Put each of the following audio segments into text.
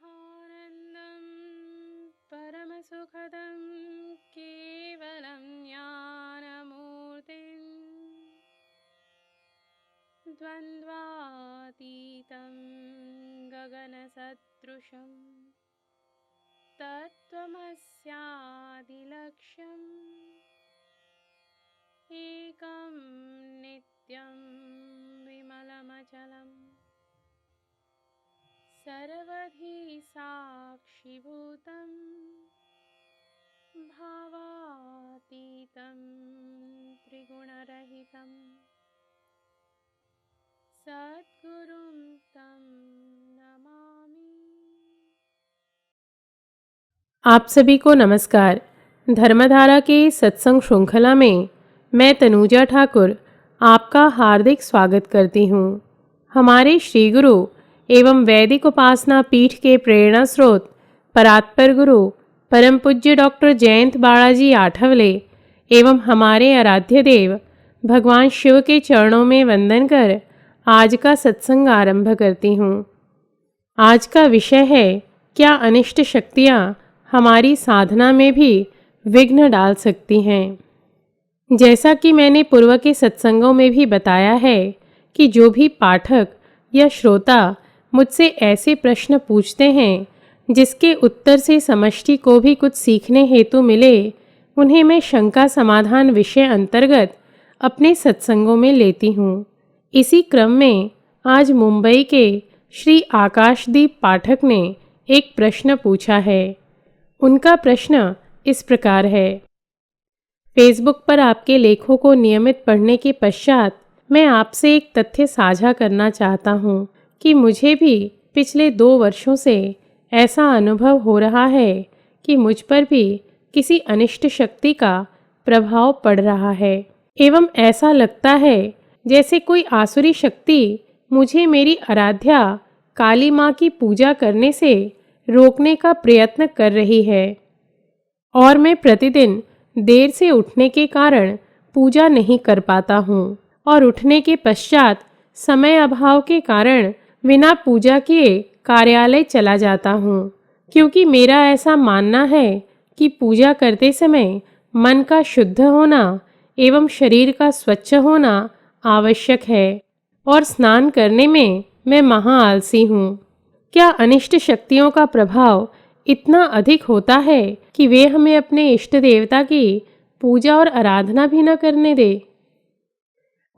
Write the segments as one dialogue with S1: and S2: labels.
S1: ब्रह्मानन्दं परमसुखदं केवलं ज्ञानमूर्तिं द्वन्द्वातीतं गगनसदृशं तत्त्वमस्यादिलक्ष्यम् एकं नित्यं विमलमचलम् सर्वधी साक्षिभूतं भावातीतं त्रिगुणरहितं सद्गुरुं तं नमामि।
S2: आप सभी को नमस्कार। धर्मधारा के सत्संग श्रृंखला में मैं तनुजा ठाकुर आपका हार्दिक स्वागत करती हूँ। हमारे श्री गुरु एवं वैदिक उपासना पीठ के प्रेरणा स्रोत परात्पर गुरु परम पूज्य डॉक्टर जयंत बालाजी आठवले एवं हमारे आराध्य देव भगवान शिव के चरणों में वंदन कर आज का सत्संग आरंभ करती हूँ। आज का विषय है, क्या अनिष्ट शक्तियाँ हमारी साधना में भी विघ्न डाल सकती हैं। जैसा कि मैंने पूर्व के सत्संगों में भी बताया है कि जो भी पाठक या श्रोता मुझसे ऐसे प्रश्न पूछते हैं जिसके उत्तर से समष्टि को भी कुछ सीखने हेतु मिले, उन्हें मैं शंका समाधान विषय अंतर्गत अपने सत्संगों में लेती हूँ। इसी क्रम में आज मुंबई के श्री आकाशदीप पाठक ने एक प्रश्न पूछा है। उनका प्रश्न इस प्रकार है। फेसबुक पर आपके लेखों को नियमित पढ़ने के पश्चात मैं आपसे एक तथ्य साझा करना चाहता हूँ कि मुझे भी पिछले 2 वर्षों से ऐसा अनुभव हो रहा है कि मुझ पर भी किसी अनिष्ट शक्ति का प्रभाव पड़ रहा है एवं ऐसा लगता है जैसे कोई आसुरी शक्ति मुझे मेरी आराध्या काली माँ की पूजा करने से रोकने का प्रयत्न कर रही है और मैं प्रतिदिन देर से उठने के कारण पूजा नहीं कर पाता हूँ और उठने के पश्चात समय अभाव के कारण बिना पूजा किए कार्यालय चला जाता हूँ, क्योंकि मेरा ऐसा मानना है कि पूजा करते समय मन का शुद्ध होना एवं शरीर का स्वच्छ होना आवश्यक है और स्नान करने में मैं महा आलसी हूँ। क्या अनिष्ट शक्तियों का प्रभाव इतना अधिक होता है कि वे हमें अपने इष्ट देवता की पूजा और आराधना भी न करने दे?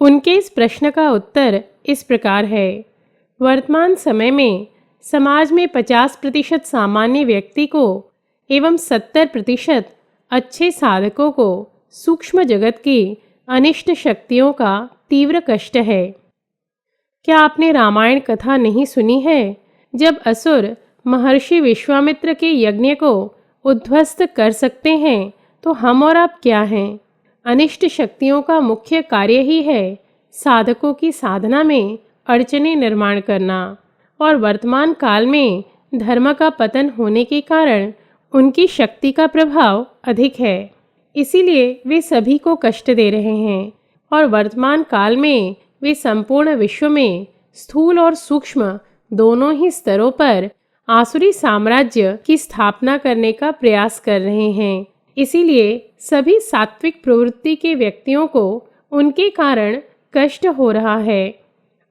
S2: उनके इस प्रश्न का उत्तर इस प्रकार है। वर्तमान समय में समाज में 50% सामान्य व्यक्ति को एवं 70% अच्छे साधकों को सूक्ष्म जगत की अनिष्ट शक्तियों का तीव्र कष्ट है। क्या आपने रामायण कथा नहीं सुनी है, जब असुर महर्षि विश्वामित्र के यज्ञ को उद्ध्वस्त कर सकते हैं, तो हम और आप क्या हैं? अनिष्ट शक्तियों का मुख्य कार्य ही है साधकों की साधना में अड़चने निर्माण करना और वर्तमान काल में धर्म का पतन होने के कारण उनकी शक्ति का प्रभाव अधिक है। इसीलिए वे सभी को कष्ट दे रहे हैं और वर्तमान काल में वे संपूर्ण विश्व में स्थूल और सूक्ष्म दोनों ही स्तरों पर आसुरी साम्राज्य की स्थापना करने का प्रयास कर रहे हैं। इसीलिए सभी सात्विक प्रवृत्ति के व्यक्तियों को उनके कारण कष्ट हो रहा है।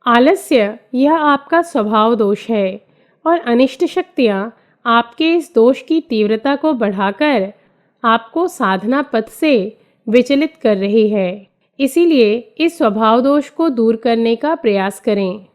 S2: आलस्य यह आपका स्वभाव दोष है और अनिष्ट शक्तियाँ आपके इस दोष की तीव्रता को बढ़ाकर आपको साधना पथ से विचलित कर रही है। इसीलिए इस स्वभाव दोष को दूर करने का प्रयास करें।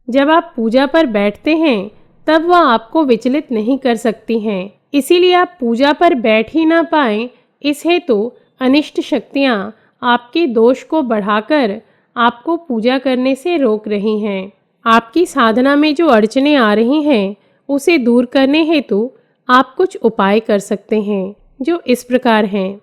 S2: जब आप पूजा पर बैठते हैं तब वह आपको विचलित नहीं कर सकती हैं। इसीलिए आप पूजा पर बैठ ही ना पाएं, इस हेतु अनिष्ट शक्तियाँ आपके दोष को बढ़ाकर आपको पूजा करने से रोक रही हैं। आपकी साधना में जो अड़चने आ रही हैं उसे दूर करने हेतु आप कुछ उपाय कर सकते हैं, जो इस प्रकार हैं।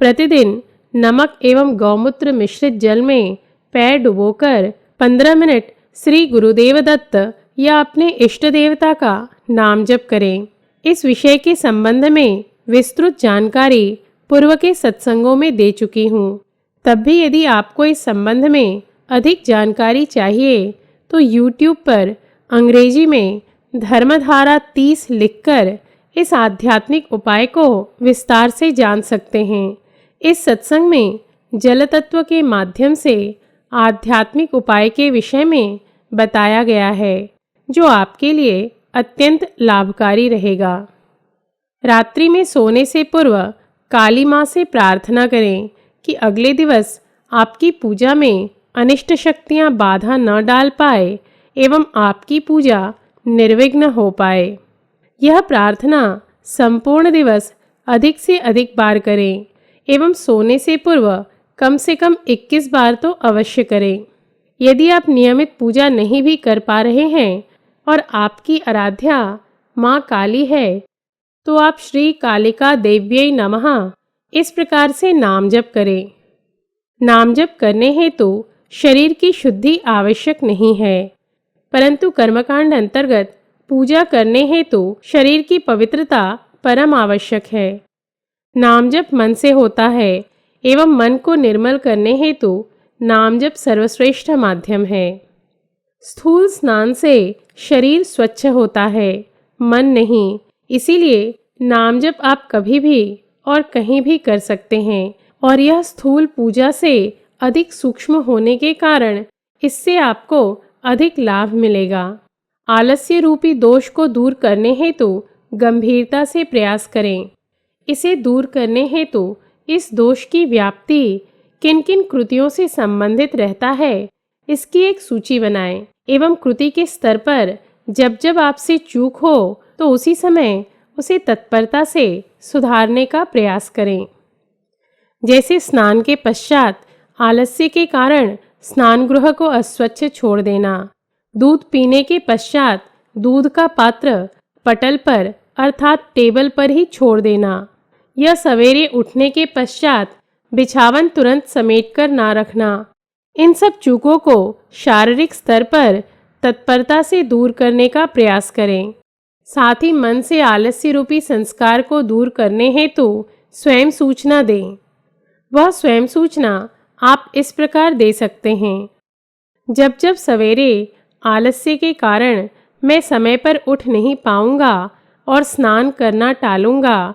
S2: प्रतिदिन नमक एवं गौमूत्र मिश्रित जल में पैर डुबोकर 15 मिनट श्री गुरुदेव दत्त या अपने इष्ट देवता का नाम जप करें। इस विषय के संबंध में विस्तृत जानकारी पूर्व के सत्संगों में दे चुकी हूँ। तब भी यदि आपको इस संबंध में अधिक जानकारी चाहिए तो YouTube पर अंग्रेजी में धर्मधारा 30 लिखकर इस आध्यात्मिक उपाय को विस्तार से जान सकते हैं। इस सत्संग में जल तत्व के माध्यम से आध्यात्मिक उपाय के विषय में बताया गया है, जो आपके लिए अत्यंत लाभकारी रहेगा। रात्रि में सोने से पूर्व काली माँ से प्रार्थना करें कि अगले दिवस आपकी पूजा में अनिष्ट शक्तियाँ बाधा न डाल पाए एवं आपकी पूजा निर्विघ्न हो पाए। यह प्रार्थना संपूर्ण दिवस अधिक से अधिक बार करें एवं सोने से पूर्व कम से कम 21 बार तो अवश्य करें। यदि आप नियमित पूजा नहीं भी कर पा रहे हैं और आपकी आराध्या माँ काली है, तो आप श्री कालिका देव्यै नमः इस प्रकार से नाम जप करें। नाम जप करने हेतु शरीर की शुद्धि आवश्यक नहीं है, परंतु कर्मकांड अंतर्गत पूजा करने हेतु शरीर की पवित्रता परम आवश्यक है। नाम जप मन से होता है एवं मन को निर्मल करने हेतु नाम जप सर्वश्रेष्ठ माध्यम है। स्थूल स्नान से शरीर स्वच्छ होता है, मन नहीं। इसीलिए नाम जप आप कभी भी और कहीं भी कर सकते हैं और यह स्थूल पूजा से अधिक सूक्ष्म होने के कारण इससे आपको अधिक लाभ मिलेगा। आलस्य रूपी दोष को दूर करने हेतु गंभीरता से प्रयास करें। इसे दूर करने हेतु इस दोष की व्याप्ति किन किन कृतियों से संबंधित रहता है, इसकी एक सूची बनाएं एवं कृति के स्तर पर जब जब आपसे चूक हो तो उसी समय उसे तत्परता से सुधारने का प्रयास करें। जैसे स्नान के पश्चात आलस्य के कारण स्नान गृह को अस्वच्छ छोड़ देना, दूध पीने के पश्चात दूध का पात्र पटल पर अर्थात टेबल पर ही छोड़ देना, यह सवेरे उठने के पश्चात बिछावन तुरंत समेटकर ना रखना। इन सब चूकों को शारीरिक स्तर पर तत्परता से दूर करने का प्रयास करें। साथ ही मन से आलस्य रूपी संस्कार को दूर करने हेतु स्वयं सूचना दें। वह स्वयं सूचना आप इस प्रकार दे सकते हैं। जब जब सवेरे आलस्य के कारण मैं समय पर उठ नहीं पाऊंगा और स्नान करना टालूंगा,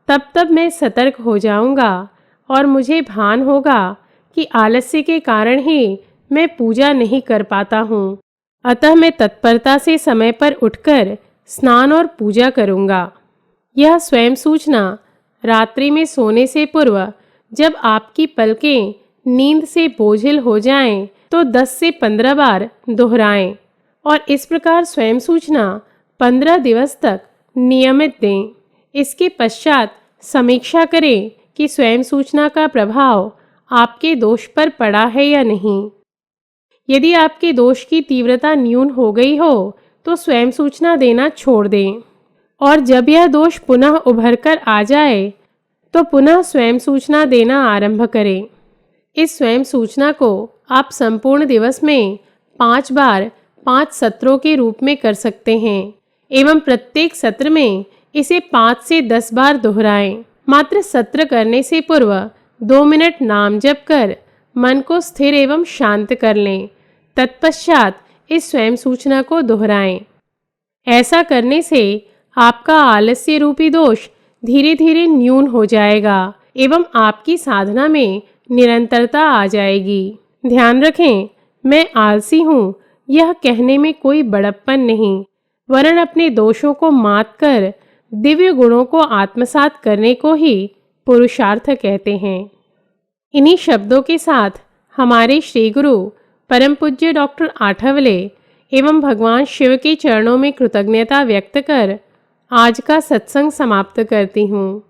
S2: तब तब मैं सतर्क हो जाऊंगा और मुझे भान होगा कि आलस्य के कारण ही मैं पूजा नहीं कर पाता हूँ। अतः मैं तत्परता से समय पर उठकर स्नान और पूजा करूंगा। यह स्वयं सूचना रात्रि में सोने से पूर्व जब आपकी पलकें नींद से बोझिल हो जाएं, तो 10 से 15 बार दोहराएं और इस प्रकार स्वयं सूचना 15 दिवस तक नियमित दें। इसके पश्चात समीक्षा करें कि स्वयं सूचना का प्रभाव आपके दोष पर पड़ा है या नहीं। यदि आपके दोष की तीव्रता न्यून हो गई हो तो स्वयं सूचना देना छोड़ दें और जब यह दोष पुनः उभर कर आ जाए तो पुनः स्वयं सूचना देना आरंभ करें। इस स्वयं सूचना को आप संपूर्ण दिवस में 5 बार 5 सत्रों के रूप में कर सकते हैं एवं प्रत्येक सत्र में इसे 5 से 10 बार दोहराएं। मात्र सत्र करने से पूर्व 2 मिनट नाम जप कर मन को स्थिर एवं शांत कर लें। तत्पश्चात इस स्वयं सूचना को दोहराएं। ऐसा करने से आपका आलस्य रूपी दोष धीरे धीरे न्यून हो जाएगा एवं आपकी साधना में निरंतरता आ जाएगी। ध्यान रखें, मैं आलसी हूँ यह कहने में कोई बड़प्पन नहीं, वरन अपने दोषों को मात कर दिव्य गुणों को आत्मसात करने को ही पुरुषार्थ कहते हैं। इन्हीं शब्दों के साथ हमारे श्री गुरु परम पूज्य डॉक्टर आठवले एवं भगवान शिव के चरणों में कृतज्ञता व्यक्त कर आज का सत्संग समाप्त करती हूँ।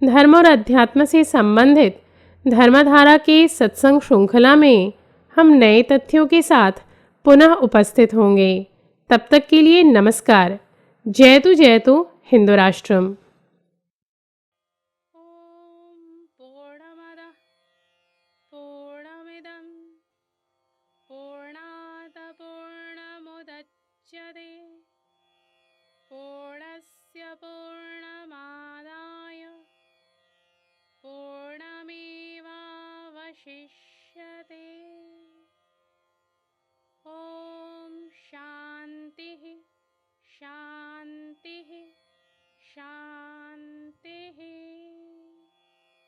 S2: धर्म और अध्यात्म से संबंधित धर्मधारा के सत्संग श्रृंखला में हम नए तथ्यों के साथ पुनः उपस्थित होंगे। तब तक के लिए नमस्कार। जयतु हिंदू राष्ट्रम।
S1: ॐ पूर्णमदः पूर्णमिदं पूर्णात् पूर्णमुदच्यते पूर्णस्य पूर्णमादाय पूर्णमेवावशिष्यते। ॐ शान्ति